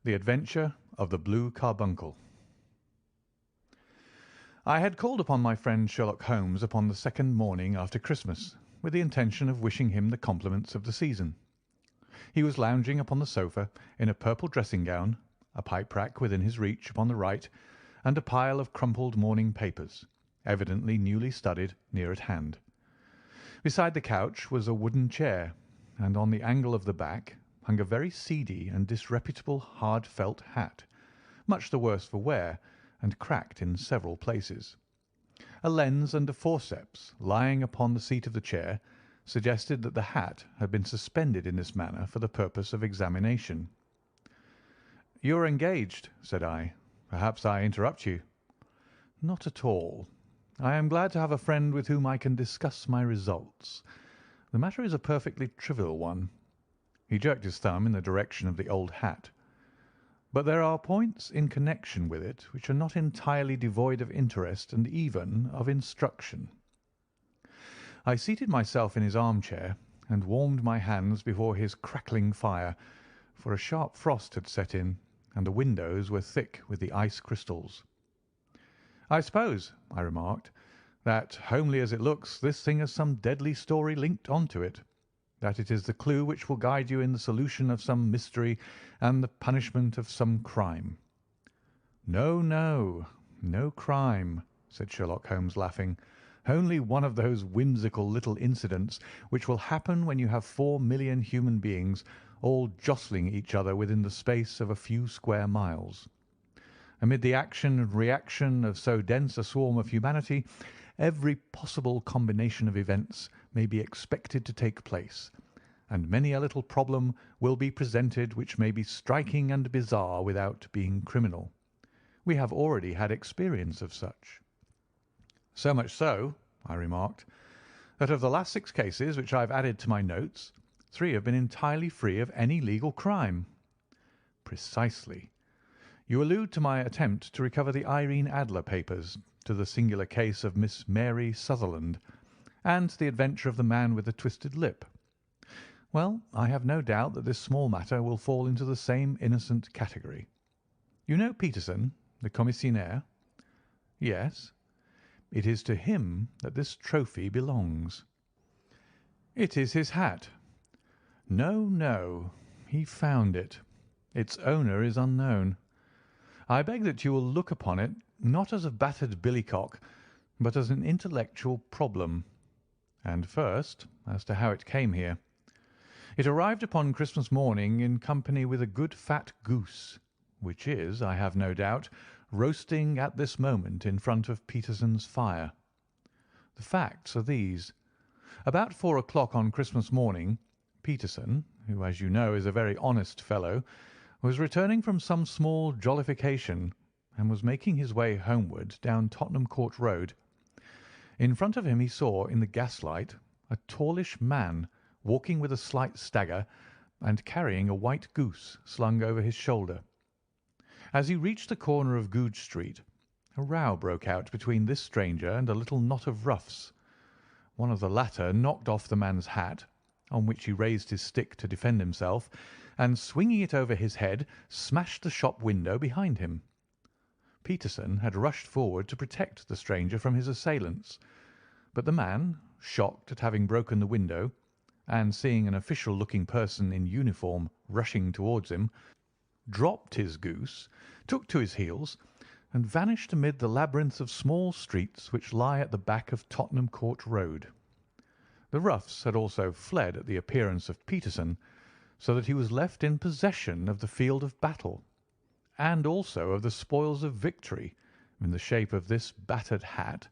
The Adventure of the Blue Carbuncle. I had called upon my friend Sherlock Holmes upon the second morning after Christmas, with the intention of wishing him the compliments of the season. He was lounging upon the sofa in a purple dressing-gown, a pipe-rack within his reach upon the right, and a pile of crumpled morning papers, evidently newly studied, near at hand. Beside the couch was a wooden chair, and on the angle of the back hung a very seedy and disreputable hard felt hat, much the worse for wear, and cracked in several places. A lens and a forceps lying upon the seat of the chair suggested that the hat had been suspended in this manner for the purpose of examination. "You are engaged," said I. "Perhaps I interrupt you." "Not at all. I am glad to have a friend with whom I can discuss my results. The matter is a perfectly trivial one." He jerked his thumb in the direction of the old hat. "But there are points in connection with it which are not entirely devoid of interest and even of instruction." I seated myself in his armchair and warmed my hands before his crackling fire, for a sharp frost had set in, and the windows were thick with the ice crystals. "I suppose," I remarked, "that, homely as it looks, this thing has some deadly story linked on to it, that it is the clue which will guide you in the solution of some mystery and the punishment of some crime." "No, no, no crime," said Sherlock Holmes, laughing. "Only one of those whimsical little incidents which will happen when you have 4,000,000 human beings all jostling each other within the space of a few square miles. Amid the action and reaction of so dense a swarm of humanity, every possible combination of events may be expected to take place, and many a little problem will be presented which may be striking and bizarre without being criminal. We have already had experience of such." "So much so," I remarked, "that of the last 6 cases which I have added to my notes, 3 have been entirely free of any legal crime." "Precisely. You allude to my attempt to recover the Irene Adler papers, to the singular case of Miss Mary Sutherland, and to the adventure of the man with the twisted lip. Well, I have no doubt that this small matter will fall into the same innocent category. You know Peterson, the commissionaire?" "Yes." "It is to him that this trophy belongs." "It is his hat." "No, no. He found it. Its owner is unknown. I beg that you will look upon it, not as a battered billycock, but as an intellectual problem. And first, as to how it came here. It arrived upon Christmas morning in company with a good fat goose, which is, I have no doubt, roasting at this moment in front of Peterson's fire. The facts are these. About 4 o'clock on Christmas morning, Peterson, who, as you know, is a very honest fellow, was returning from some small jollification, and was making his way homeward down Tottenham Court Road. In front of him he saw, in the gaslight, a tallish man walking with a slight stagger and carrying a white goose slung over his shoulder. As he reached the corner of Goodge Street, a row broke out between this stranger and a little knot of roughs. One of the latter knocked off the man's hat, on which he raised his stick to defend himself, and swinging it over his head, smashed the shop window behind him. Peterson had rushed forward to protect the stranger from his assailants, but the man, shocked at having broken the window, and seeing an official-looking person in uniform rushing towards him, dropped his goose, took to his heels, and vanished amid the labyrinth of small streets which lie at the back of Tottenham Court Road. The roughs had also fled at the appearance of Peterson, so that he was left in possession of the field of battle, and also of the spoils of victory in the shape of this battered hat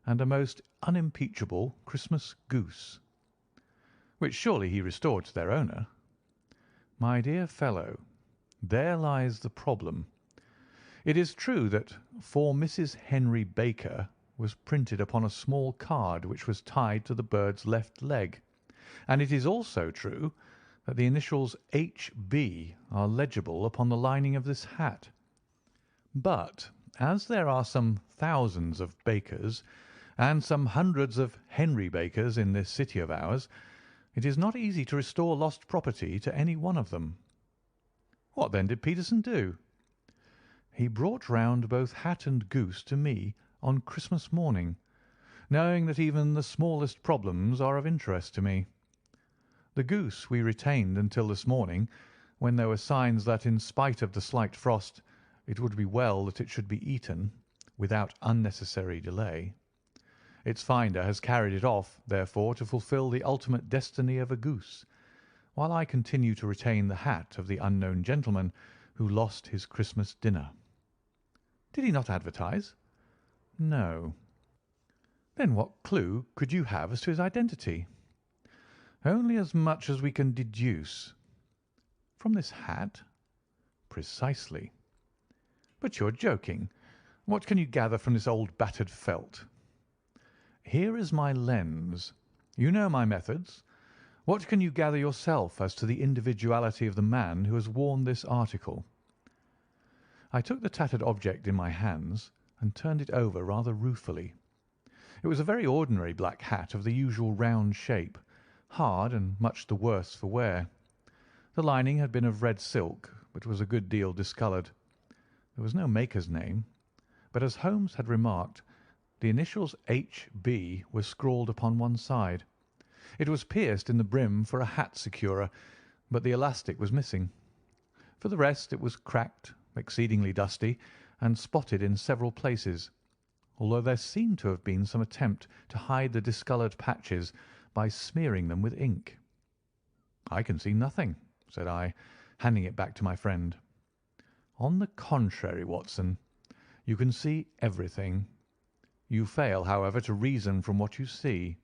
and a most unimpeachable Christmas goose, which surely he restored to their owner. My dear fellow, there lies the problem. It is true that "For Mrs. Henry Baker" was printed upon a small card which was tied to the bird's left leg, and it is also true that the initials H.B. are legible upon the lining of this hat. But as there are some thousands of Bakers and some hundreds of Henry Bakers in this city of ours, it is not easy to restore lost property to any one of them. What then did Peterson do?" "He brought round both hat and goose to me on Christmas morning, knowing that even the smallest problems are of interest to me. The goose we retained until this morning, when there were signs that, in spite of the slight frost, it would be well that it should be eaten without unnecessary delay. Its finder has carried it off, therefore, to fulfil the ultimate destiny of a goose, while I continue to retain the hat of the unknown gentleman who lost his Christmas dinner." "Did he not advertise?" "No." "Then what clue could you have as to his identity?" "Only as much as we can deduce." "From this hat?" "Precisely." "But you are joking. What can you gather from this old battered felt?" "Here is my lens. You know my methods. What can you gather yourself as to the individuality of the man who has worn this article?" I took the tattered object in my hands and turned it over rather ruefully. It was a very ordinary black hat of the usual round shape, hard and much the worse for wear. The lining had been of red silk, but was a good deal discoloured. There was no maker's name, but, as Holmes had remarked, the initials H.B. were scrawled upon one side. It was pierced in the brim for a hat securer, but the elastic was missing. For the rest, it was cracked, exceedingly dusty, and spotted in several places, although there seemed to have been some attempt to hide the discoloured patches by smearing them with ink. "I can see nothing," said I, handing it back to my friend. "On the contrary, Watson, you can see everything. You fail, however, to reason from what you see.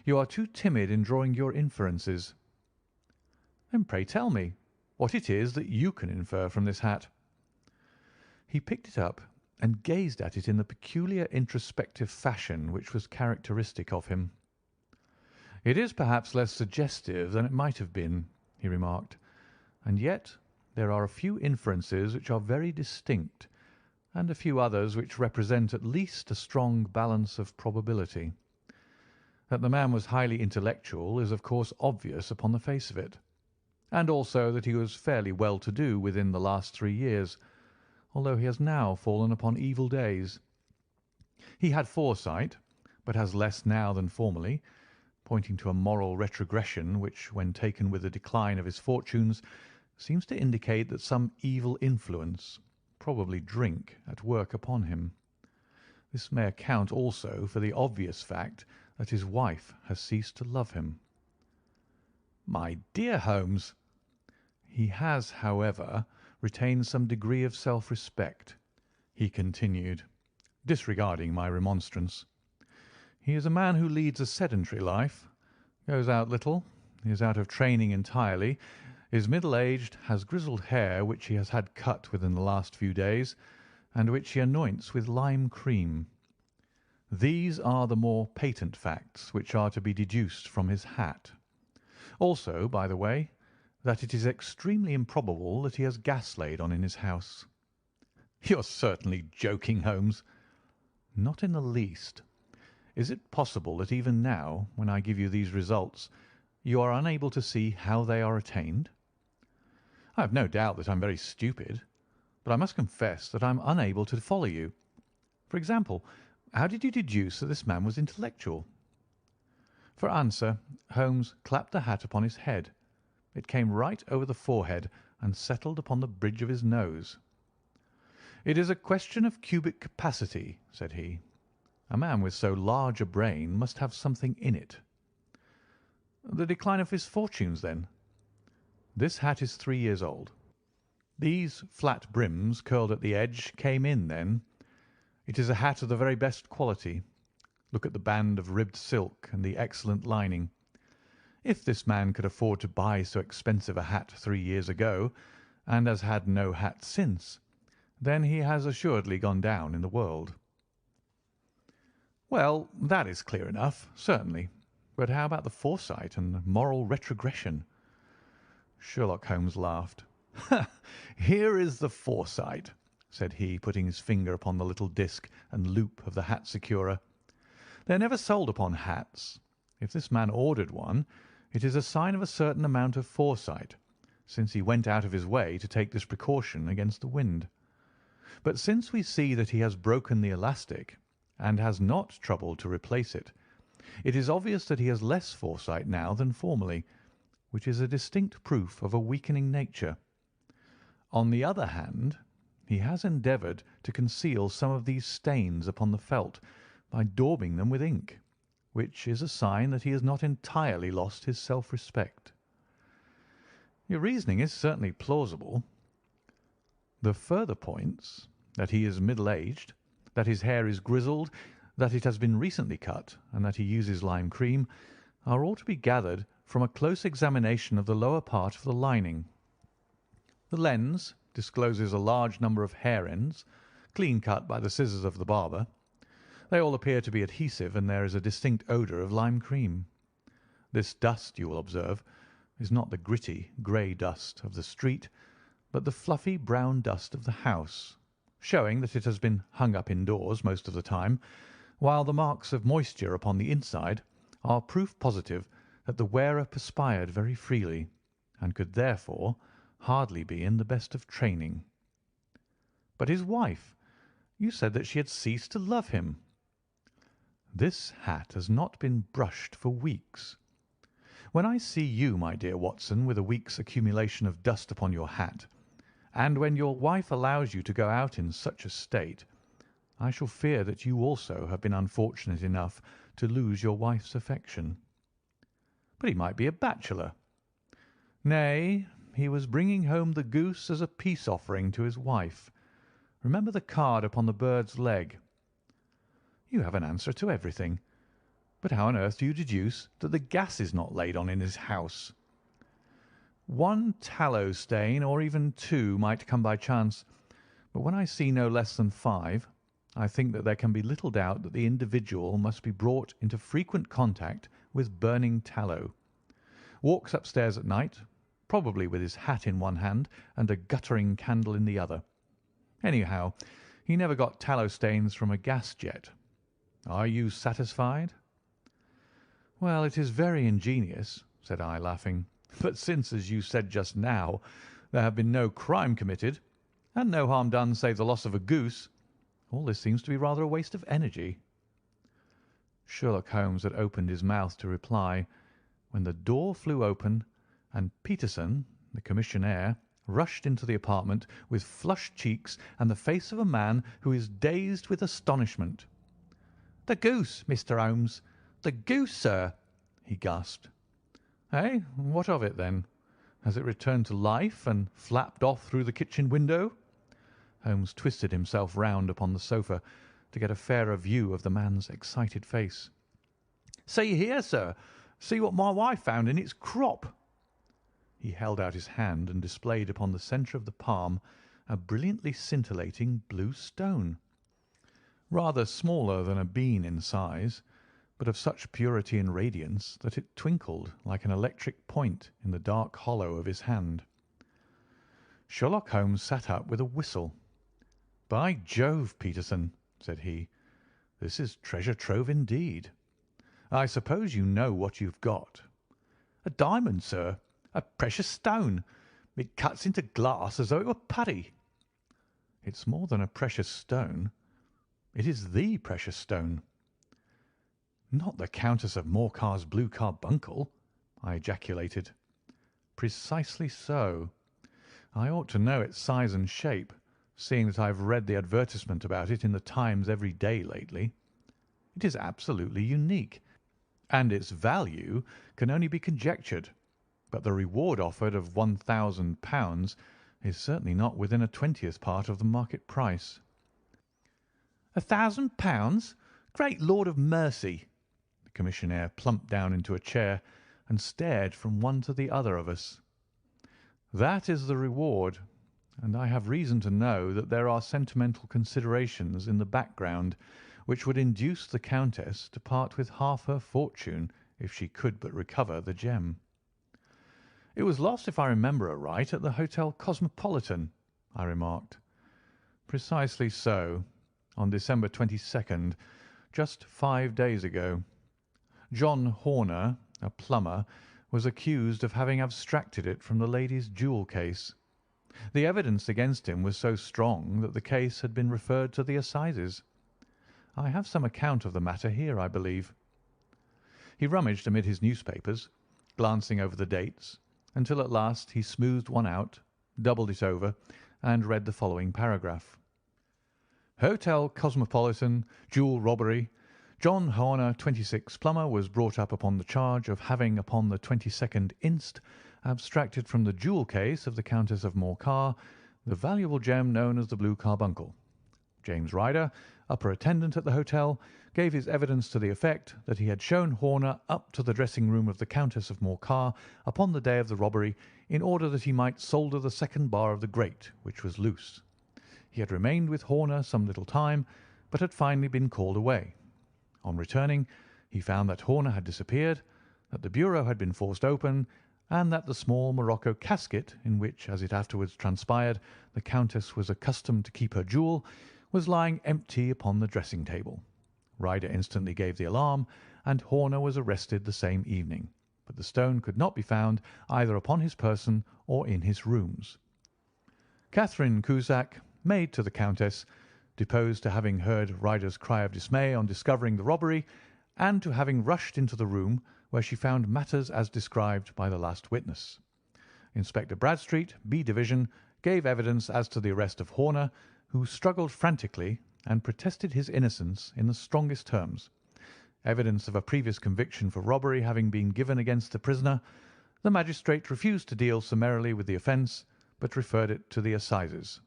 You are too timid in drawing your inferences." "Then pray tell me what it is that you can infer from this hat." He picked it up and gazed at it in the peculiar introspective fashion which was characteristic of him. "It is perhaps less suggestive than it might have been," he remarked, "and yet there are a few inferences which are very distinct, and a few others which represent at least a strong balance of probability. That the man was highly intellectual is of course obvious upon the face of it, and also that he was fairly well to do within the last 3 years, although he has now fallen upon evil days. He had foresight, but has less now than formerly, pointing to a moral retrogression which, when taken with the decline of his fortunes, seems to indicate that some evil influence, probably drink, at work upon him. This may account also for the obvious fact that his wife has ceased to love him." "My dear Holmes!" "He has, however, retained some degree of self-respect," he continued, disregarding my remonstrance. "He is a man who leads a sedentary life, goes out little, is out of training entirely, is middle-aged, has grizzled hair which he has had cut within the last few days, and which he anoints with lime cream. These are the more patent facts which are to be deduced from his hat. Also, by the way, that it is extremely improbable that he has gas laid on in his house." "You're certainly joking, Holmes." "Not in the least. Is it possible that even now, when I give you these results, you are unable to see how they are attained?" "I have no doubt that I am very stupid, but I must confess that I am unable to follow you. For example, how did you deduce that this man was intellectual?" For answer, Holmes clapped the hat upon his head. It came right over the forehead and settled upon the bridge of his nose. "It is a question of cubic capacity," said he. "A man with so large a brain must have something in it." "The decline of his fortunes, then?" "This hat is 3 years old. These flat brims curled at the edge came in then. It is a hat of the very best quality. Look at the band of ribbed silk and the excellent lining. If this man could afford to buy so expensive a hat 3 years ago, and has had no hat since, then he has assuredly gone down in the world." "Well, that is clear enough, certainly. But how about the foresight and moral retrogression?" Sherlock Holmes laughed. "Here is the foresight," said he, putting his finger upon the little disc and loop of the hat securer. "They are never sold upon hats. If this man ordered one, it is a sign of a certain amount of foresight, since he went out of his way to take this precaution against the wind. But since we see that he has broken the elastic and has not troubled to replace it, it is obvious that he has less foresight now than formerly, which is a distinct proof of a weakening nature. On the other hand, he has endeavoured to conceal some of these stains upon the felt by daubing them with ink, which is a sign that he has not entirely lost his self-respect. Your reasoning is certainly plausible. The further points, that he is middle-aged, that his hair is grizzled, that it has been recently cut, and that he uses lime cream, are all to be gathered from a close examination of the lower part of the lining. The lens discloses a large number of hair ends, clean cut by the scissors of the barber. They all appear to be adhesive, and there is a distinct odour of lime cream. This dust, you will observe, is not the gritty, grey dust of the street, but the fluffy brown dust of the house, showing that it has been hung up indoors most of the time, while the marks of moisture upon the inside are proof positive that the wearer perspired very freely, and could therefore hardly be in the best of training. But his wife, you said that she had ceased to love him. This hat has not been brushed for weeks. When I see you, my dear Watson, with a week's accumulation of dust upon your hat, and when your wife allows you to go out in such a state, I shall fear that you also have been unfortunate enough to lose your wife's affection. But he might be a bachelor. Nay, he was bringing home the goose as a peace offering to his wife. Remember the card upon the bird's leg. You have an answer to everything. But how on earth do you deduce that the gas is not laid on in his house? One tallow stain, or even two, might come by chance, but when I see no less than 5, I think that there can be little doubt that the individual must be brought into frequent contact with burning tallow. Walks upstairs at night, probably with his hat in one hand and a guttering candle in the other. Anyhow, he never got tallow stains from a gas jet. Are you satisfied? Well, it is very ingenious, said I, laughing. But since, as you said just now, there have been no crime committed, and no harm done save the loss of a goose, all this seems to be rather a waste of energy. Sherlock Holmes had opened his mouth to reply, when the door flew open, and Peterson, the commissionaire, rushed into the apartment with flushed cheeks and the face of a man who is dazed with astonishment. "The goose, Mr. Holmes! The goose, sir!" he gasped. "Eh? What of it, then? Has it returned to life and flapped off through the kitchen window?" Holmes twisted himself round upon the sofa to get a fairer view of the man's excited face. "See here, sir! See what my wife found in its crop!" He held out his hand and displayed upon the centre of the palm a brilliantly scintillating blue stone, rather smaller than a bean in size, but of such purity and radiance that it twinkled like an electric point in the dark hollow of his hand. Sherlock Holmes sat up with a whistle. "By Jove, Peterson," said he, "this is treasure trove indeed. I suppose you know what you've got." "A diamond, sir. A precious stone. It cuts into glass as though it were putty." "It's more than a precious stone. It is the precious stone." "Not the Countess of Morcar's blue carbuncle?" I ejaculated. "Precisely so. I ought to know its size and shape, seeing that I have read the advertisement about it in the Times every day lately. It is absolutely unique, and its value can only be conjectured, but the reward offered of £1,000 is certainly not within a 20th part of the market price." "£1,000! Great Lord of mercy!" The commissionaire plumped down into a chair and stared from one to the other of us. "That is the reward, and I have reason to know that there are sentimental considerations in the background which would induce the Countess to part with half her fortune if she could but recover the gem." "It was lost, if I remember aright, at the Hotel Cosmopolitan," I remarked. "Precisely so, on December 22nd, just 5 days ago. John Horner, a plumber, was accused of having abstracted it from the lady's jewel case. The evidence against him was so strong that the case had been referred to the assizes. I have some account of the matter here, I believe." He rummaged amid his newspapers, glancing over the dates, until at last he smoothed one out, doubled it over, and read the following paragraph: "Hotel Cosmopolitan, jewel robbery. John Horner, 26, plumber, was brought up upon the charge of having, upon the 22nd inst., abstracted from the jewel case of the Countess of Morcar the valuable gem known as the blue carbuncle. James Ryder, upper attendant at the hotel, gave his evidence to the effect that he had shown Horner up to the dressing-room of the Countess of Morcar upon the day of the robbery in order that he might solder the second bar of the grate, which was loose. He had remained with Horner some little time, but had finally been called away. On returning, he found that Horner had disappeared, that the bureau had been forced open, and that the small morocco casket, in which, as it afterwards transpired, the Countess was accustomed to keep her jewel, was lying empty upon the dressing-table. Ryder instantly gave the alarm, and Horner was arrested the same evening, but the stone could not be found either upon his person or in his rooms. Catherine Cusack, maid to the Countess, deposed to having heard Ryder's cry of dismay on discovering the robbery, and to having rushed into the room where she found matters as described by the last witness. Inspector Bradstreet, B Division, gave evidence as to the arrest of Horner, who struggled frantically and protested his innocence in the strongest terms. Evidence of a previous conviction for robbery having been given against the prisoner, the magistrate refused to deal summarily with the offence, but referred it to the assizes.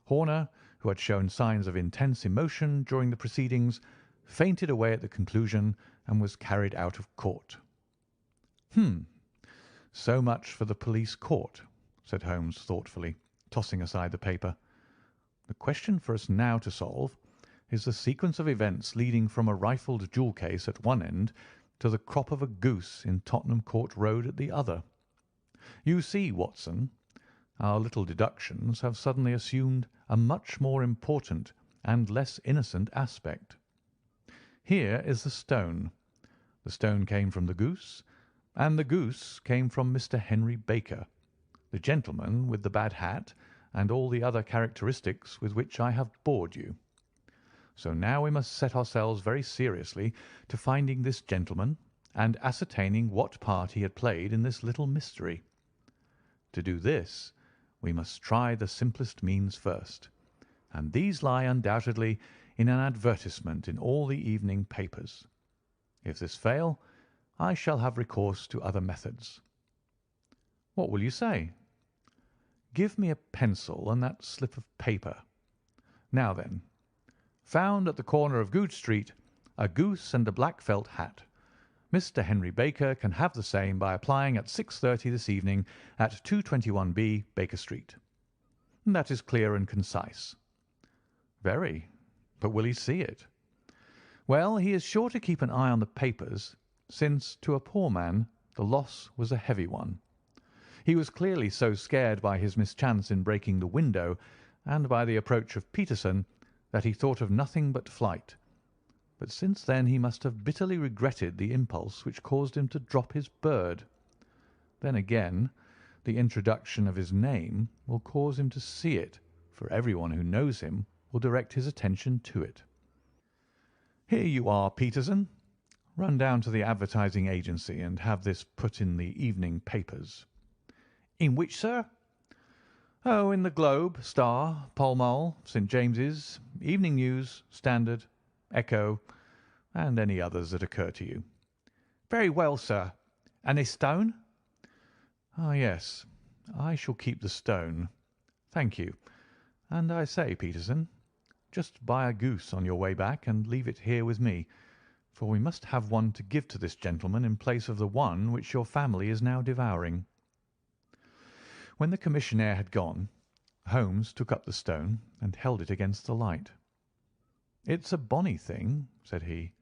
Horner, who had shown signs of intense emotion during the proceedings, fainted away at the conclusion and was carried out of court. So much for the police court," said Holmes thoughtfully, tossing aside the paper. "The question for us now to solve is the sequence of events leading from a rifled jewel case at one end to the crop of a goose in Tottenham Court Road at the other. You see, Watson, our little deductions have suddenly assumed a much more important and less innocent aspect. Here is the stone. The stone came from the goose, and the goose came from Mr. Henry Baker, the gentleman with the bad hat and all the other characteristics with which I have bored you. So now we must set ourselves very seriously to finding this gentleman and ascertaining what part he had played in this little mystery. To do this, we must try the simplest means first, and these lie undoubtedly in an advertisement in all the evening papers. If this fail, I shall have recourse to other methods. What will you say? Give me a pencil and that slip of paper. Now then, found at the corner of Goodge Street a goose and a black felt hat. Mr. Henry Baker can have the same by applying at 6:30 this evening at 221B Baker Street. That is clear and concise. Very. But will he see it? Well, he is sure to keep an eye on the papers, since to a poor man the loss was a heavy one. He was clearly so scared by his mischance in breaking the window and by the approach of Peterson that he thought of nothing but flight. But since then he must have bitterly regretted the impulse which caused him to drop his bird. Then again, the introduction of his name will cause him to see it, for everyone who knows him will direct his attention to it. Here you are, Peterson. Run down to the advertising agency and have this put in the evening papers. In which, sir? Oh, in the Globe, Star, Pall Mall, St. James's, Evening News, Standard, Echo, and any others that occur to you. Very well, sir. And this stone? Ah, yes. I shall keep the stone. Thank you. And I say, Peterson, just buy a goose on your way back and leave it here with me, for we must have one to give to this gentleman in place of the one which your family is now devouring. When the commissionaire had gone, Holmes took up the stone and held it against the light. "It's a bonny thing," said he.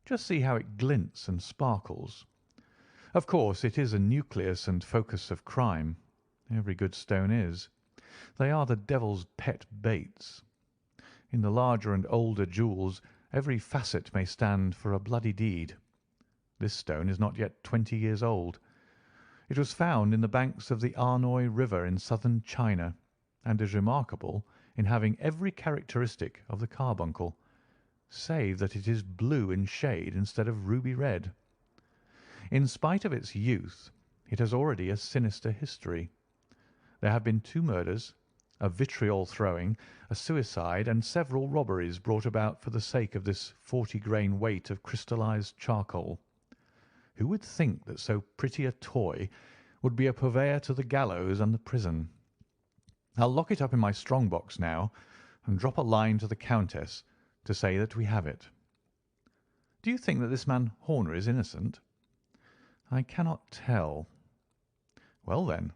"Just see how it glints and sparkles. Of course, it is a nucleus and focus of crime. Every good stone is. They are the devil's pet baits. In the larger and older jewels, every facet may stand for a bloody deed. This stone is not yet 20 years old. It was found in the banks of the Arnoy River in southern China, and is remarkable in having every characteristic of the carbuncle, save that it is blue in shade instead of ruby red. In spite of its youth, it has already a sinister history. There have been 2 murders, a vitriol throwing, a suicide, and several robberies brought about for the sake of this 40-grain weight of crystallized charcoal. Who would think that so pretty a toy would be a purveyor to the gallows and the prison? I'll lock it up in my strong box now, and drop a line to the Countess to say that we have it. Do you think that this man Horner is innocent? I cannot tell. Well, then,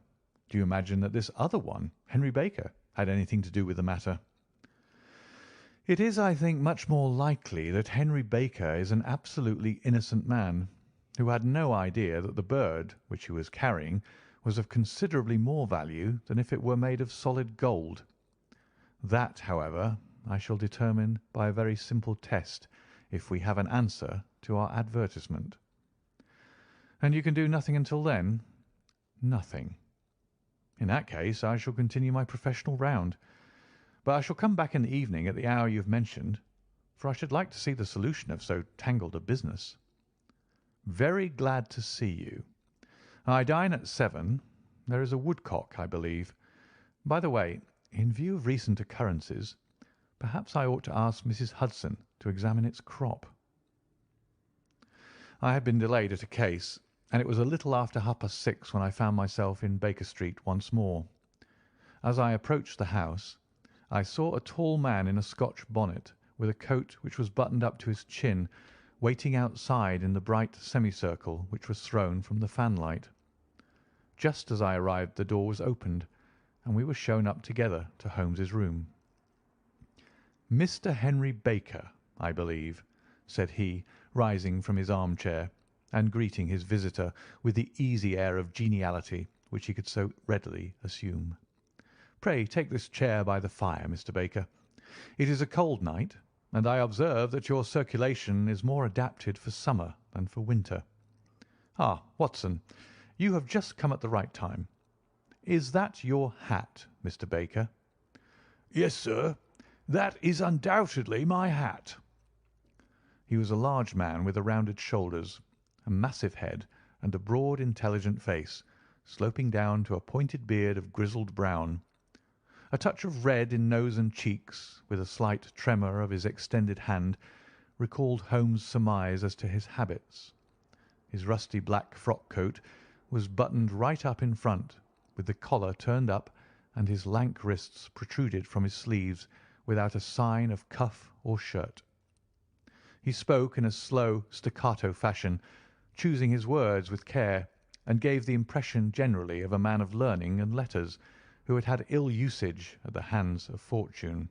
do you imagine that this other one, Henry Baker, had anything to do with the matter? It is, I think, much more likely that Henry Baker is an absolutely innocent man, who had no idea that the bird which he was carrying was of considerably more value than if it were made of solid gold. That, however, I shall determine by a very simple test if we have an answer to our advertisement. And you can do nothing until then? Nothing. In that case, I shall continue my professional round, but I shall come back in the evening at the hour you have mentioned, for I should like to see the solution of so tangled a business. Very glad to see you. I dine at 7. There is a woodcock, I believe. By the way, in view of recent occurrences, perhaps I ought to ask Mrs. Hudson to examine its crop. I had been delayed at a case, and it was a little after 6:30 when I found myself in Baker Street once more. As I approached the house, I saw a tall man in a Scotch bonnet, with a coat which was buttoned up to his chin, waiting outside in the bright semicircle which was thrown from the fanlight. Just as I arrived, the door was opened, and we were shown up together to Holmes's room. "Mr. Henry Baker, I believe," said he, rising from his armchair, and greeting his visitor with the easy air of geniality which he could so readily assume. "Pray take this chair by the fire, Mr. Baker. It is a cold night, and I observe that your circulation is more adapted for summer than for winter. Ah, Watson, you have just come at the right time. Is that your hat, Mr. Baker?" "Yes, sir, that is undoubtedly my hat." He was a large man with rounded shoulders, a massive head, and a broad, intelligent face, sloping down to a pointed beard of grizzled brown. A touch of red in nose and cheeks, with a slight tremor of his extended hand, recalled Holmes' surmise as to his habits. His rusty black frock coat was buttoned right up in front, with the collar turned up, and his lank wrists protruded from his sleeves without a sign of cuff or shirt. He spoke in a slow, staccato fashion, choosing his words with care, and gave the impression generally of a man of learning and letters who had had ill usage at the hands of fortune.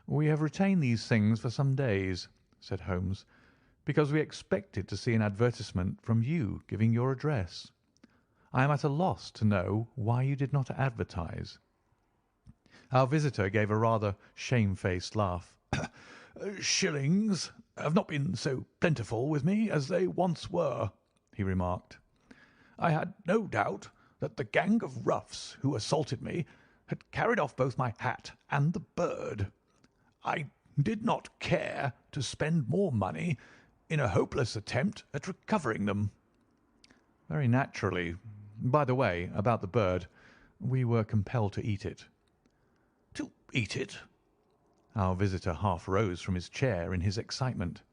"We have retained these things for some days," said Holmes, "because we expected to see an advertisement from you giving your address. I am at a loss to know why you did not advertise." Our visitor gave a rather shamefaced laugh. "Shillings have not been so plentiful with me as they once were," he remarked. "I had no doubt that the gang of roughs who assaulted me had carried off both my hat and the bird. I did not care to spend more money in a hopeless attempt at recovering them." "Very naturally. By the way, about the bird, we were compelled to eat it." "To eat it?" Our visitor half rose from his chair in his excitement.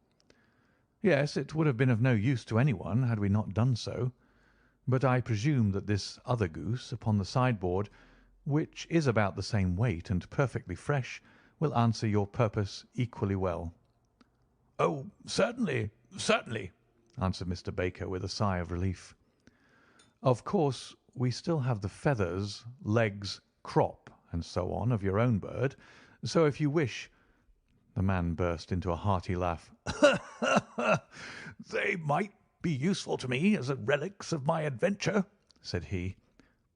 "Yes, it would have been of no use to anyone had we not done so. But I presume that this other goose upon the sideboard, which is about the same weight and perfectly fresh, will answer your purpose equally well." "Oh, certainly, certainly," answered Mr. Baker with a sigh of relief. "Of course, we still have the feathers, legs, crop, and so on of your own bird, so if you wish—" The man burst into a hearty laugh. "They might be useful to me as relics of my adventure," said he,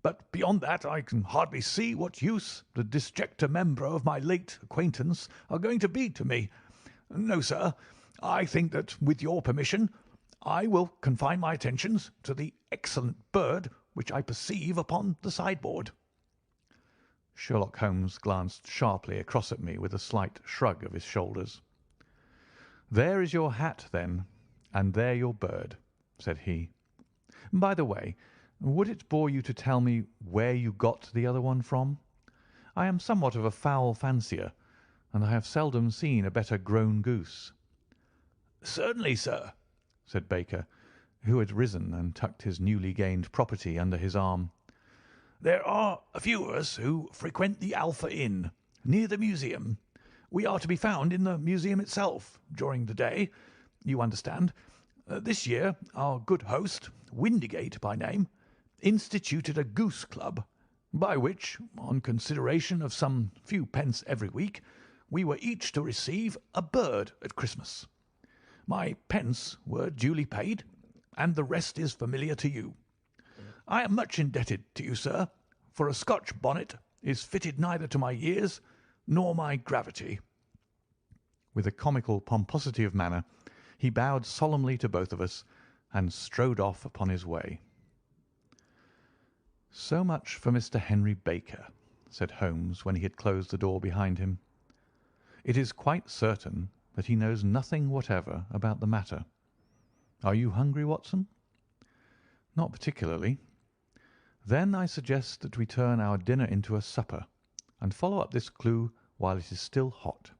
"but beyond that I can hardly see what use the disjecta membra of my late acquaintance are going to be to me. No, sir, I think that, with your permission, I will confine my attentions to the excellent bird which I perceive upon the sideboard." Sherlock Holmes glanced sharply across at me with a slight shrug of his shoulders. "There is your hat, then, and there your bird," said he. "By the way, would it bore you to tell me where you got the other one from? I am somewhat of a fowl fancier, and I have seldom seen a better grown goose." "Certainly, sir," said Baker, who had risen and tucked his newly gained property under his arm. "There are a few of us who frequent the Alpha Inn, near the museum. We are to be found in the museum itself during the day, you understand. This year our good host, Windigate by name, instituted a goose club, by which, on consideration of some few pence every week, we were each to receive a bird at Christmas. My pence were duly paid, and the rest is familiar to you. I am much indebted to you, sir, for a Scotch bonnet is fitted neither to my years nor my gravity." With a comical pomposity of manner, he bowed solemnly to both of us and strode off upon his way. "So much for Mr. Henry Baker," said Holmes when he had closed the door behind him. "It is quite certain that he knows nothing whatever about the matter. Are you hungry, Watson?" "Not particularly." "Then I suggest that we turn our dinner into a supper, and follow up this clue while it is still hot."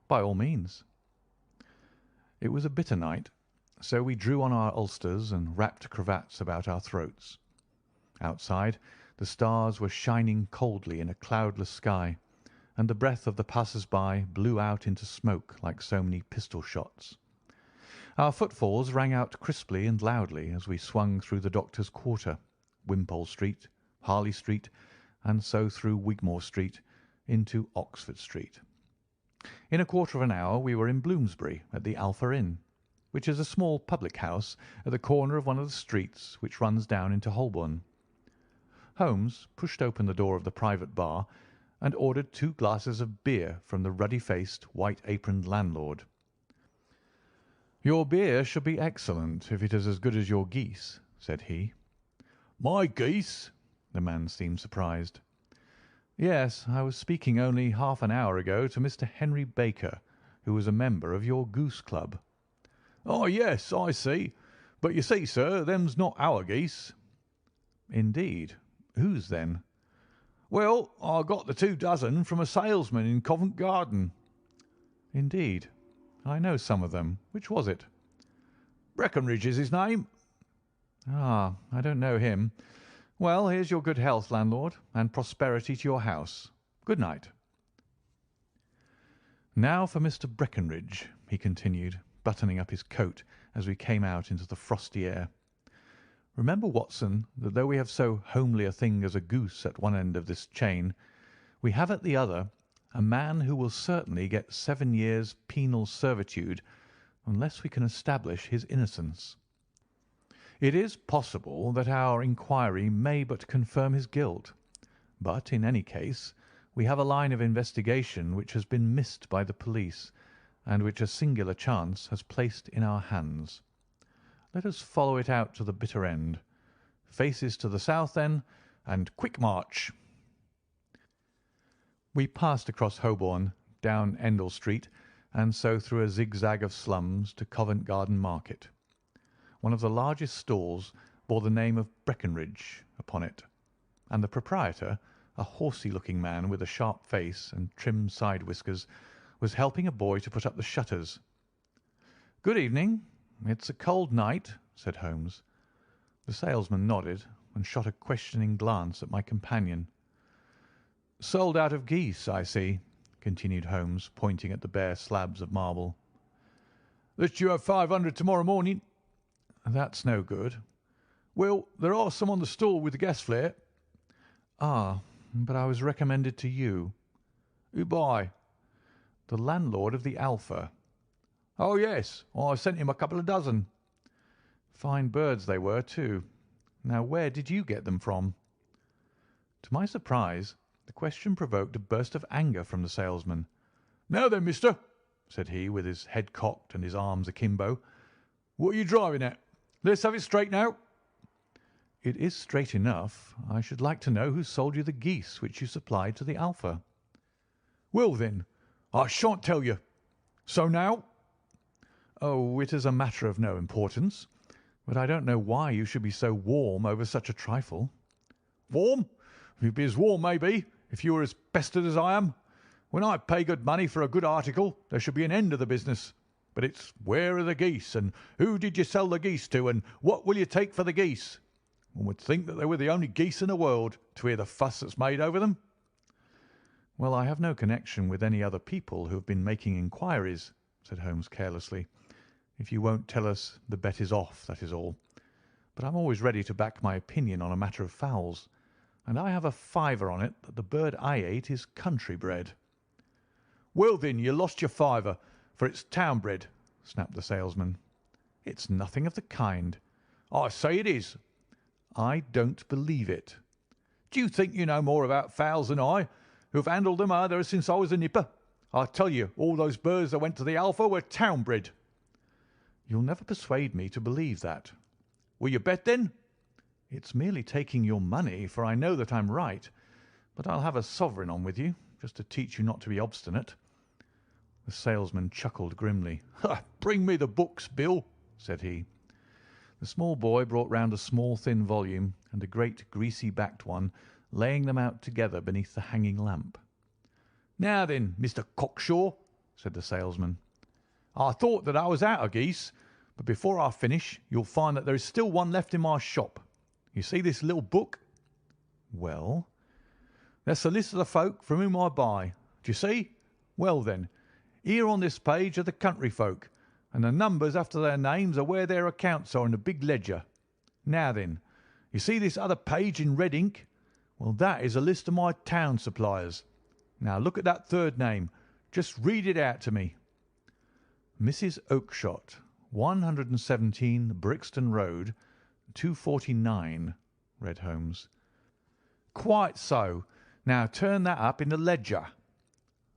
"By all means." It was a bitter night, so we drew on our ulsters and wrapped cravats about our throats. Outside, the stars were shining coldly in a cloudless sky, and the breath of the passers-by blew out into smoke like so many pistol shots. Our footfalls rang out crisply and loudly as we swung through the Doctor's Quarter, Wimpole Street, Harley Street, and so through Wigmore Street into Oxford Street. In a quarter of an hour we were in Bloomsbury at the Alpha Inn, which is a small public house at the corner of one of the streets which runs down into Holborn. Holmes pushed open the door of the private bar and ordered 2 glasses of beer from the ruddy-faced, white-aproned landlord. "Your beer should be excellent if it is as good as your geese," said he. "My geese?" The man seemed surprised. "Yes, I was speaking only half an hour ago to Mr. Henry Baker, who was a member of your goose club." "Oh, yes, I see. But you see, sir, them's not our geese." "Indeed. Whose, then?" "Well, I got the 2 dozen from a salesman in Covent Garden." "Indeed. I know some of them. Which was it?" "Breckenridge is his name." "Ah, I don't know him. Well, here's your good health, landlord, and prosperity to your house. Good night." "Now for Mr. Breckenridge," he continued, buttoning up his coat as we came out into the frosty air. "Remember, Watson, that though we have so homely a thing as a goose at one end of this chain, we have at the other a man who will certainly get 7 years' penal servitude unless we can establish his innocence. It is possible that our inquiry may but confirm his guilt, but in any case we have a line of investigation which has been missed by the police, and which a singular chance has placed in our hands. Let us follow it out to the bitter end. Faces to the south, then, and quick march." We passed across Holborn, down Endell Street, and so through a zigzag of slums to Covent Garden Market. One of the largest stalls bore the name of Breckenridge upon it, and the proprietor, a horsey-looking man with a sharp face and trim side whiskers, was helping a boy to put up the shutters. "Good evening. It's a cold night," said Holmes. The salesman nodded and shot a questioning glance at my companion. "Sold out of geese, I see," continued Holmes, pointing at the bare slabs of marble. "Let you have 500 tomorrow morning." "That's no good." "Well, there are some on the stall with the gas flare." "Ah, but I was recommended to you." "Who by?" "The landlord of the Alpha." "Oh, yes, I sent him a couple of dozen." "Fine birds they were, too. Now, where did you get them from?" To my surprise, the question provoked a burst of anger from the salesman. "Now then, mister," said he, with his head cocked and his arms akimbo, What are you driving at? Let's have it straight now." "It is straight enough. I should like to know who sold you the geese which you supplied to the Alpha." "Well, then, I shan't tell you. So now?" "Oh, it is a matter of no importance. But I don't know why you should be so warm over such a trifle." "Warm? You'd be as warm, maybe, if you were as pestered as I am. When I pay good money for a good article, there should be an end of the business. But it's where are the geese, and who did you sell the geese to, and what will you take for the geese? One would think that they were the only geese in the world, to hear the fuss that's made over them." "Well, I have no connection with any other people who have been making inquiries," said Holmes carelessly. "If you won't tell us, the bet is off, that is all. But I'm always ready to back my opinion on a matter of fowls, and I have a fiver on it that the bird I ate is country bred." "Well, then, you lost your fiver, for it's town bred," snapped the salesman. "It's nothing of the kind." "I say it is." "I don't believe it." "Do you think you know more about fowls than I, who have handled them ever since I was a nipper? I tell you, all those birds that went to the Alpha were town bred." "You'll never persuade me to believe that." "Will you bet, then?" "It's merely taking your money, for I know that I'm right. But I'll have a sovereign on with you, just to teach you not to be obstinate." The salesman chuckled grimly. "Bring me the books, Bill," said he. The small boy brought round a small thin volume and a great greasy-backed one, laying them out together beneath the hanging lamp. "Now then, Mr. Cocksure," said the salesman, "I thought that I was out of geese, but before I finish you'll find that there is still one left in my shop. You see this little book? "Well?" "That's the list of the folk from whom I buy. Do you see? Well, then, here on this page are the country folk, and the numbers after their names are where their accounts are in the big ledger. Now then, you see this other page in red ink? Well, that is a list of my town suppliers. Now look at that third name. Just read it out to me." "Mrs. Oakshott, 117 Brixton Road, 249," read Holmes. "Quite so. Now turn that up in the ledger."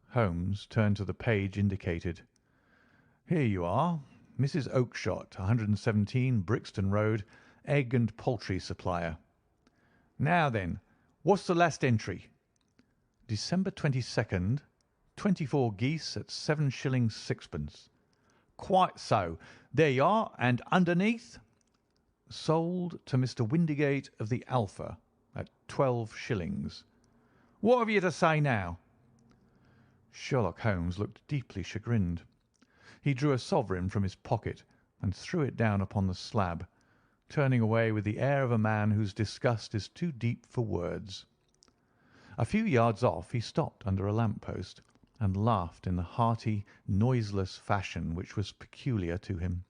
Holmes turned to the page indicated. "Here you are. Mrs. Oakshott, 117 Brixton Road, egg and poultry supplier." "Now then, what's the last entry?" "December 22nd, 24 geese at 7s. 6d." "Quite so. There you are. And underneath?" "Sold to Mr. Windigate of the Alpha at 12s." "What have you to say now?" Sherlock Holmes looked deeply chagrined. He drew a sovereign from his pocket and threw it down upon the slab, turning away with the air of a man whose disgust is too deep for words. A few yards off he stopped under a lamp-post and laughed in the hearty, noiseless fashion which was peculiar to him.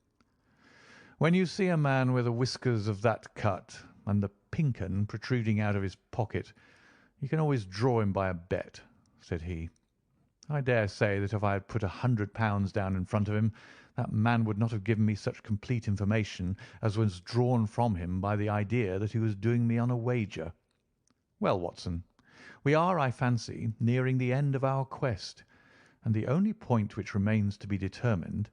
"When you see a man with the whiskers of that cut and the pink 'un protruding out of his pocket, you can always draw him by a bet," said he. "I dare say that if I had put £100 down in front of him, that man would not have given me such complete information as was drawn from him by the idea that he was doing me on a wager. Well, Watson, we are, I fancy, nearing the end of our quest, and the only point which remains to be determined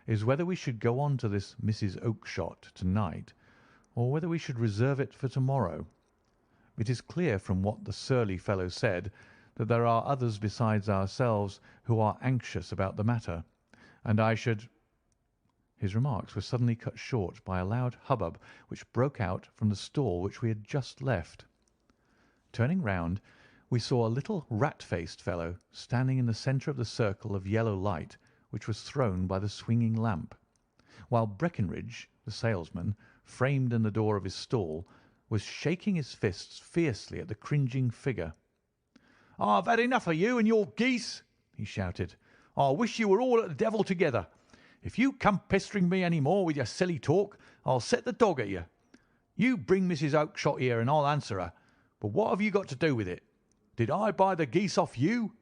is whether we should go on to this Mrs. Oakshott to-night, or whether we should reserve it for to-morrow. It is clear from what the surly fellow said that there are others besides ourselves who are anxious about the matter, and I should—" His remarks were suddenly cut short by a loud hubbub which broke out from the stall which we had just left. Turning round, we saw a little rat-faced fellow standing in the centre of the circle of yellow light which was thrown by the swinging lamp, while Breckinridge, the salesman, framed in the door of his stall, was shaking his fists fiercely at the cringing figure. "I've had enough of you and your geese," he shouted. "I wish you were all at the devil together. If you come pestering me any more with your silly talk, I'll set the dog at you. You bring Mrs. Oakshott here and I'll answer her. But what have you got to do with it? Did I buy the geese off you?"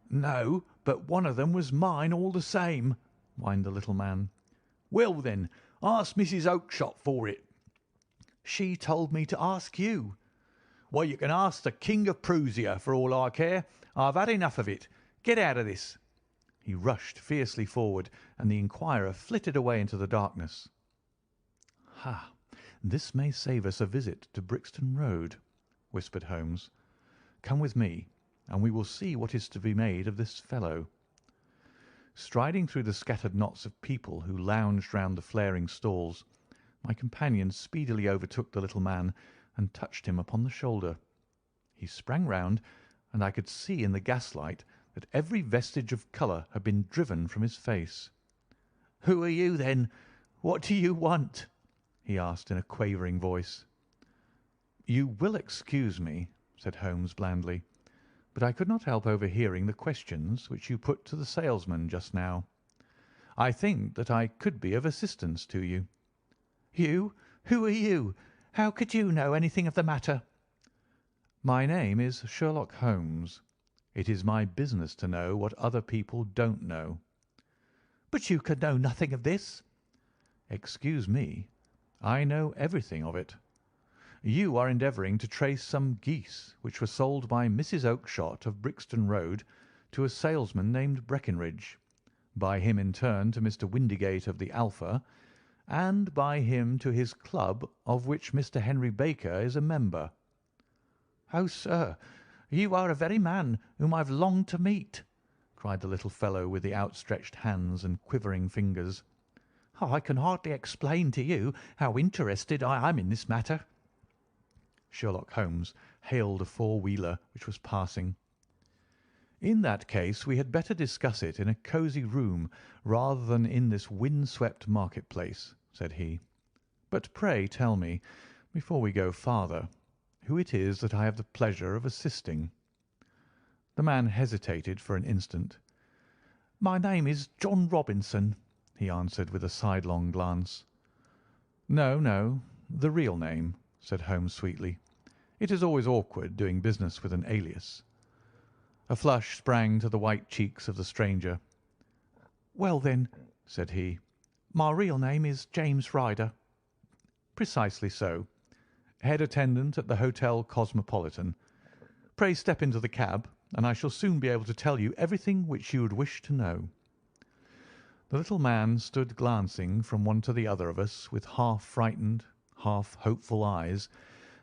"No, but one of them was mine all the same," whined the little man. "Well, then, ask Mrs. Oakshott for it." "She told me to ask you." "Well, you can ask the King of Prussia for all I care. I've had enough of it. Get out of this." He rushed fiercely forward, and the inquirer flitted away into the darkness. "Ha! This may save us a visit to Brixton Road," whispered Holmes. "Come with me, and we will see what is to be made of this fellow." Striding through the scattered knots of people who lounged round the flaring stalls, my companion speedily overtook the little man and touched him upon the shoulder. He sprang round, and I could see in the gaslight that every vestige of colour had been driven from his face. "Who are you, then? What do you want?" he asked in a quavering voice. "You will excuse me," said Holmes blandly, "but I could not help overhearing the questions which you put to the salesman just now. I think that I could be of assistance to you." "You? Who are you? How could you know anything of the matter?" "My name is Sherlock Holmes. It is my business to know what other people don't know." "But you could know nothing of this." "Excuse me, I know everything of it. You are endeavouring to trace some geese which were sold by Mrs. Oakshott of Brixton Road to a salesman named Breckinridge, by him in turn to Mr. Windigate of the Alpha, and by him to his club of which Mr. Henry Baker is a member." "Oh, sir, you are the very man whom I've longed to meet," cried the little fellow with the outstretched hands and quivering fingers. "I can hardly explain to you how interested I am in this matter." Sherlock Holmes hailed a four-wheeler which was passing. "In that case we had better discuss it in a cosy room rather than in this wind-swept market-place," said he. "But pray tell me, before we go farther, who it is that I have the pleasure of assisting." The man hesitated for an instant. "My name is John Robinson," he answered with a sidelong glance. "No, no, the real name," said Holmes sweetly. "It is always awkward doing business with an alias." A flush sprang to the white cheeks of the stranger. "Well, then," said he, "my real name is James Ryder." "Precisely so. Head attendant at the Hotel Cosmopolitan. Pray step into the cab, and I shall soon be able to tell you everything which you would wish to know." The little man stood glancing from one to the other of us with half frightened, half hopeful eyes,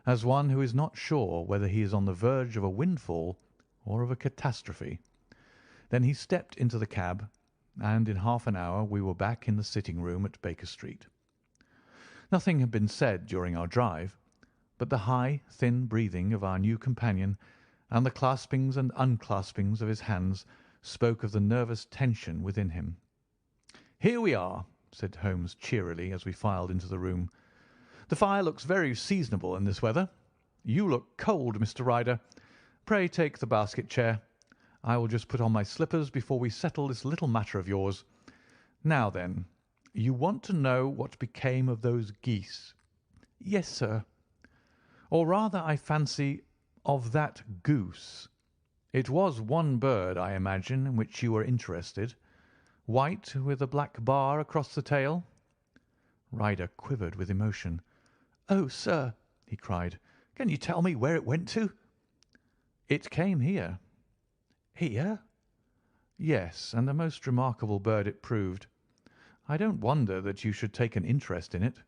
as one who is not sure whether he is on the verge of a windfall or of a catastrophe. Then he stepped into the cab, and in half an hour we were back in the sitting-room at Baker Street. Nothing had been said during our drive, but the high, thin breathing of our new companion and the claspings and unclaspings of his hands spoke of the nervous tension within him. "Here we are," said Holmes cheerily as we filed into the room. "The fire looks very seasonable in this weather. You look cold, Mr. Ryder. Pray take the basket chair. I will just put on my slippers before we settle this little matter of yours. Now then, you want to know what became of those geese?" "Yes, sir." "Or rather, I fancy, of that goose. It was one bird, I imagine, in which you were interested. White with a black bar across the tail?" Ryder quivered with emotion. "Oh, sir," he cried, "can you tell me where it went to?" "It came here." "Here?" "Yes, and a most remarkable bird it proved. I don't wonder that you should take an interest in it.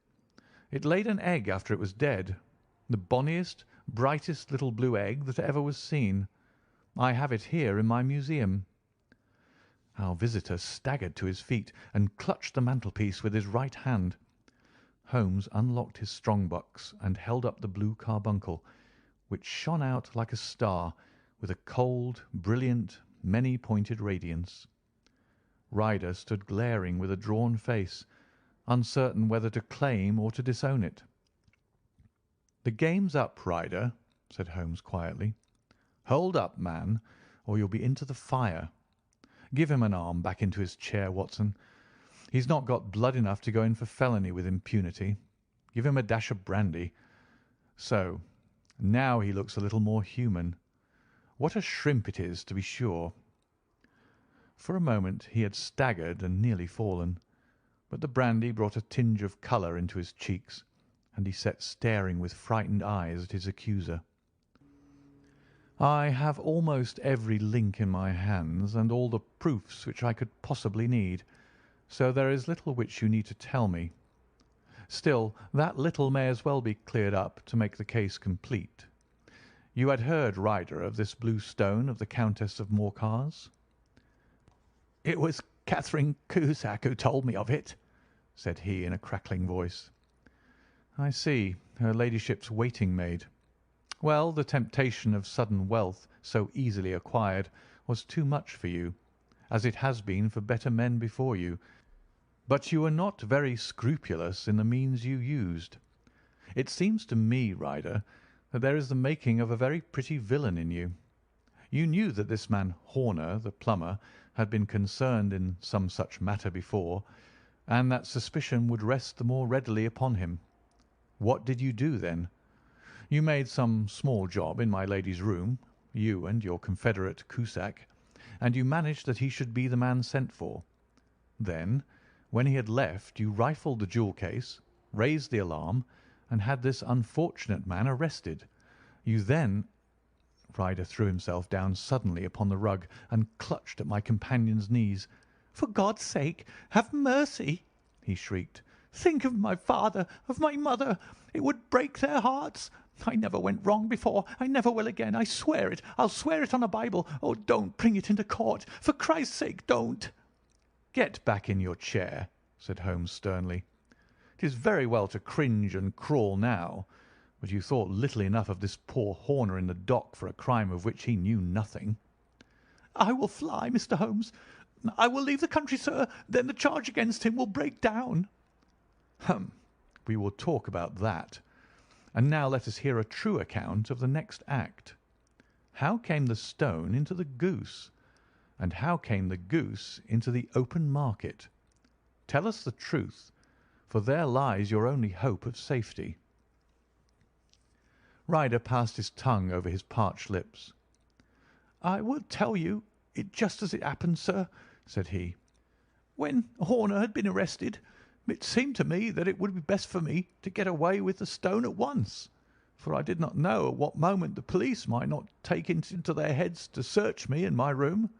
It laid an egg after it was dead, the bonniest, brightest little blue egg that ever was seen. I have it here in my museum." Our visitor staggered to his feet and clutched the mantelpiece with his right hand. Holmes unlocked his strong-box and held up the blue carbuncle, which shone out like a star with a cold, brilliant, many-pointed radiance. Ryder stood glaring with a drawn face, uncertain whether to claim or to disown it. "The game's up, Ryder," said Holmes quietly. "Hold up, man, or you'll be into the fire. Give him an arm back into his chair, Watson. He's not got blood enough to go in for felony with impunity. Give him a dash of brandy. So, now he looks a little more human. What a shrimp it is, to be sure." For a moment he had staggered and nearly fallen, but the brandy brought a tinge of colour into his cheeks, and he sat staring with frightened eyes at his accuser. I have almost every link in my hands and all the proofs which I could possibly need, so there is little which you need to tell me. Still, that little may as well be cleared up to make the case complete. You had heard, Ryder, of this blue stone of the Countess of Morcar's?" "It was Catherine Cusack who told me of it," said he in a crackling voice. "I see, her ladyship's waiting maid. Well, the temptation of sudden wealth so easily acquired was too much for you, as it has been for better men before you, but you were not very scrupulous in the means you used. It seems to me, Ryder, that there is the making of a very pretty villain in you. You knew that this man Horner, the plumber, had been concerned in some such matter before, and that suspicion would rest the more readily upon him. What did you do then? You made some small job in my lady's room, you and your confederate Cusack, and you managed that he should be the man sent for. Then, when he had left, you rifled the jewel case, raised the alarm, and had this unfortunate man arrested. You then—" Ryder threw himself down suddenly upon the rug and clutched at my companion's knees. "For God's sake, have mercy!" he shrieked. "Think of my father, of my mother. It would break their hearts. I never went wrong before. I never will again. I swear it. I'll swear it on a Bible. Oh, don't bring it into court. For Christ's sake, don't." "Get back in your chair," said Holmes sternly. "It is very well to cringe and crawl now, but you thought little enough of this poor Horner in the dock for a crime of which he knew nothing." "I will fly, Mr. Holmes. I will leave the country, sir. Then the charge against him will break down." "Hum! We will talk about that. And now let us hear a true account of the next act. How came the stone into the goose? And how came the goose into the open market? Tell us the truth, for there lies your only hope of safety." Ryder passed his tongue over his parched lips. "I will tell you it just as it happened, sir," said he. "When Horner had been arrested, it seemed to me that it would be best for me to get away with the stone at once, for I did not know at what moment the police might not take it into their heads to search me in my room.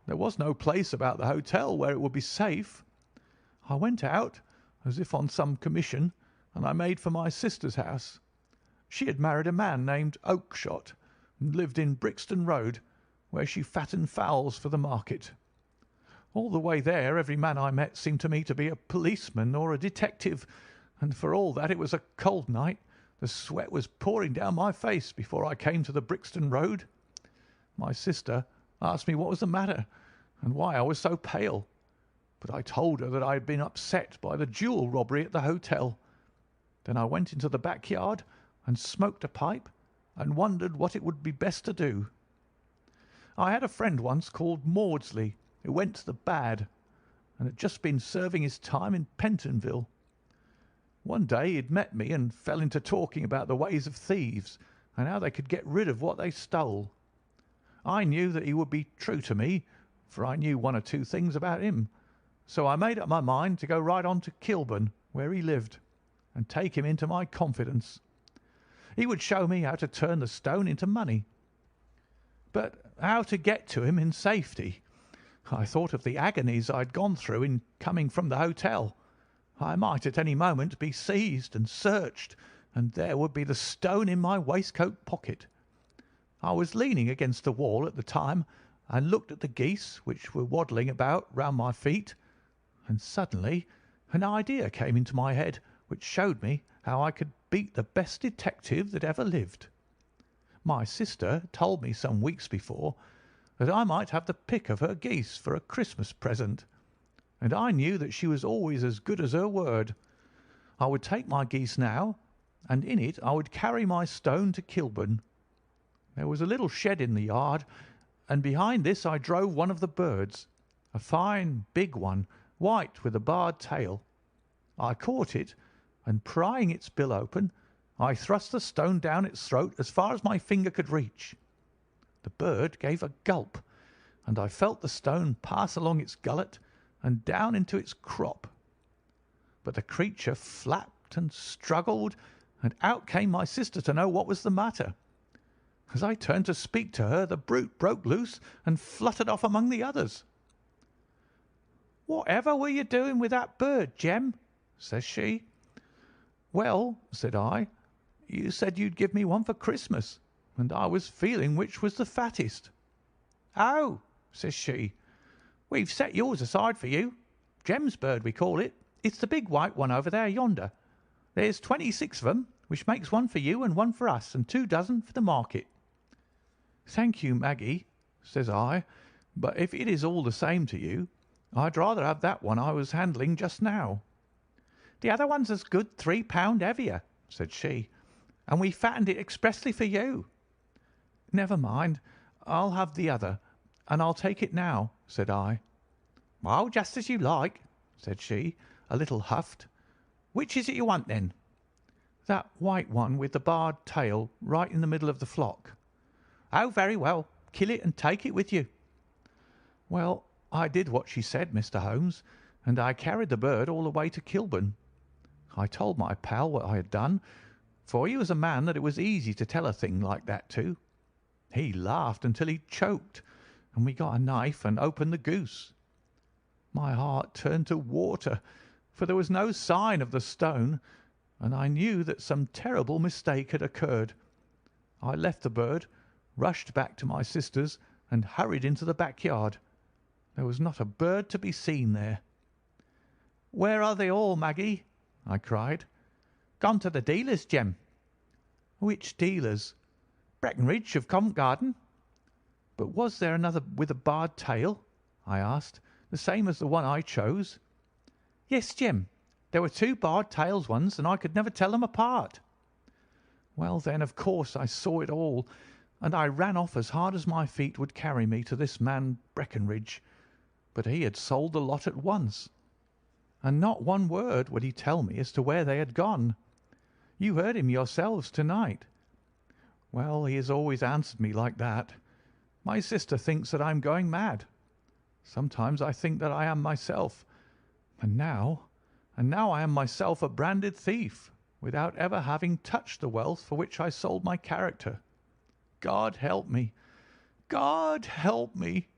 There was no place about the hotel where it would be safe. I went out, as if on some commission, and I made for my sister's house. She had married a man named Oakshott, and lived in Brixton Road, where she fattened fowls for the market. All the way there every man I met seemed to me to be a policeman or a detective, and for all that it was a cold night, the sweat was pouring down my face before I came to the Brixton Road. My sister asked me what was the matter, and why I was so pale, but I told her that I had been upset by the jewel robbery at the hotel. Then I went into the backyard and smoked a pipe and wondered what it would be best to do. I had a friend once called Maudsley, who went to the bad, and had just been serving his time in Pentonville. One day he had met me and fell into talking about the ways of thieves and how they could get rid of what they stole. I knew that he would be true to me, for I knew one or two things about him, so I made up my mind to go right on to Kilburn, where he lived, and take him into my confidence. He would show me how to turn the stone into money. But how to get to him in safety? I thought of the agonies I had gone through in coming from the hotel. I might at any moment be seized and searched, and there would be the stone in my waistcoat pocket. I was leaning against the wall at the time and looked at the geese which were waddling about round my feet, and suddenly an idea came into my head which showed me how I could beat the best detective that ever lived. My sister told me some weeks before that I might have the pick of her geese for a Christmas present, and I knew that she was always as good as her word. I would take my geese now, and in it I would carry my stone to Kilburn. There was a little shed in the yard, and behind this I drove one of the birds, a fine big one, white with a barred tail. I caught it, and prying its bill open, I thrust the stone down its throat as far as my finger could reach. The bird gave a gulp, and I felt the stone pass along its gullet and down into its crop. But the creature flapped and struggled, and out came my sister to know what was the matter. As I turned to speak to her, the brute broke loose and fluttered off among the others. "'Whatever were you doing with that bird, Jem?' says she. "'Well,' said I, "'you said you'd give me one for Christmas, and I was feeling which was the fattest.' "'Oh,' says she, "'we've set yours aside for you. Jem's bird, we call it. It's the big white one over there yonder. There's 26 of them, which makes one for you and one for us, and 2 dozen for the market.' "'Thank you, Maggie,' says I, "'but if it is all the same to you, I'd rather have that one I was handling just now.' "'The other one's as good 3 pound heavier,' said she, "'and we fattened it expressly for you.' "'Never mind, I'll have the other, and I'll take it now,' said I. "'Oh, just as you like,' said she, a little huffed. "'Which is it you want, then?' "'That white one with the barred tail right in the middle of the flock.' "'Oh, very well. Kill it and take it with you.' "Well, I did what she said, Mr. Holmes, and I carried the bird all the way to Kilburn. I told my pal what I had done, for he was a man that it was easy to tell a thing like that to. He laughed until he choked, and we got a knife and opened the goose. My heart turned to water, for there was no sign of the stone, and I knew that some terrible mistake had occurred. I left the bird, rushed back to my sister's, and hurried into the backyard. There was not a bird to be seen there. "'Where are they all, Maggie?' I cried. "'Gone to the dealers, Jem.' "'Which dealers?' "'Breckenridge of Covent Garden.' "'But was there another with a barred tail?' I asked, "'the same as the one I chose?' "'Yes, Jem. There were 2 barred tails once, and I could never tell them apart.' "'Well, then, of course I saw it all, and I ran off as hard as my feet would carry me to this man Breckenridge, but he had sold the lot at once, and not one word would he tell me as to where they had gone. You heard him yourselves to-night. Well, he has always answered me like that. My sister thinks that I am going mad. Sometimes I think that I am myself, and now I am myself a branded thief, without ever having touched the wealth for which I sold my character. God help me! God help me!'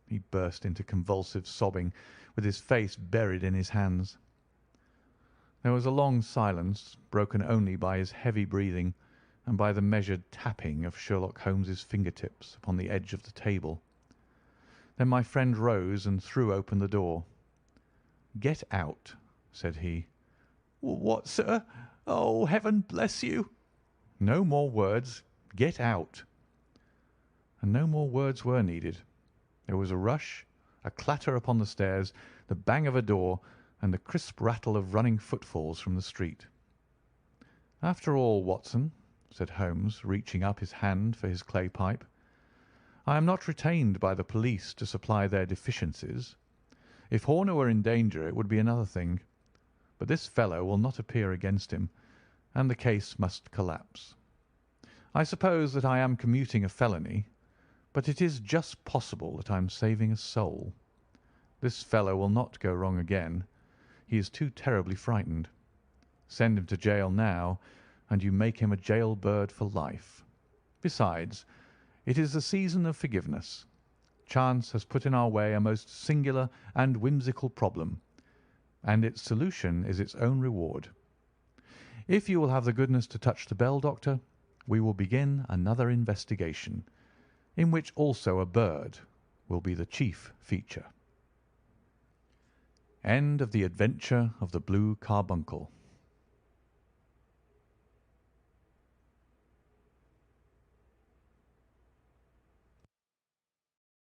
He burst into convulsive sobbing, with his face buried in his hands. There was a long silence, broken only by his heavy breathing and by the measured tapping of Sherlock Holmes's fingertips upon the edge of the table. Then my friend rose and threw open the door. "'Get out,' said he. "'What, sir? Oh, heaven bless you!' "'No more words. Get out.' And no more words were needed. There was a rush, a clatter upon the stairs, the bang of a door, and the crisp rattle of running footfalls from the street. "'After all, Watson,' said Holmes, reaching up his hand for his clay pipe, "I am not retained by the police to supply their deficiencies. If Horner were in danger it would be another thing, but this fellow will not appear against him, and the case must collapse. I suppose that I am commuting a felony, but it is just possible that I am saving a soul. This fellow will not go wrong again. He is too terribly frightened. Send him to jail now, and you make him a jail bird for life. Besides, it is the season of forgiveness. Chance has put in our way a most singular and whimsical problem, and its solution is its own reward. If you will have the goodness to touch the bell, Doctor, we will begin another investigation, in which also a bird will be the chief feature. End of The Adventure of the Blue Carbuncle.